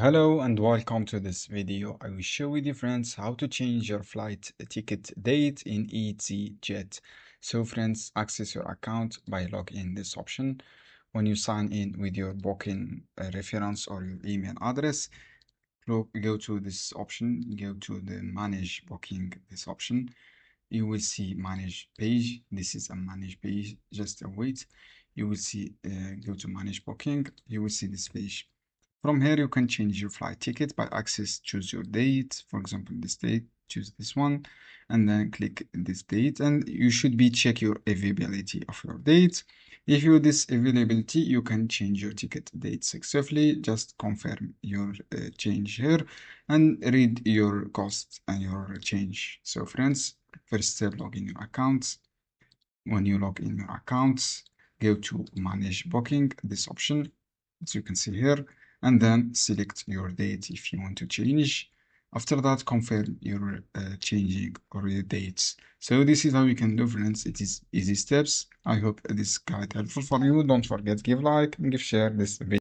Hello and welcome to this video. I will show you friends how to change your flight ticket date in Easyjet. So friends, access your account by logging this option. When you sign in with your booking reference or your email address, go to this option, go to the manage booking, this option. You will see manage page. This is a manage page, just wait. You will see, go to manage booking, you will see this page. From here, you can change your flight ticket by access, choose your date, for example, this date, choose this one, and then click this date, and you should check your availability of your date. If you this availability, you can change your ticket date successfully. Just confirm your change here and read your cost and your change. So friends, first step, log in your accounts. When you log in your accounts, go to manage booking, this option, as you can see here, and then select your date if you want to change. After that, confirm your changing or your dates. So this is how you can do, friends. It is easy steps. I hope this guide helpful for you. Don't forget, give like and give share this video.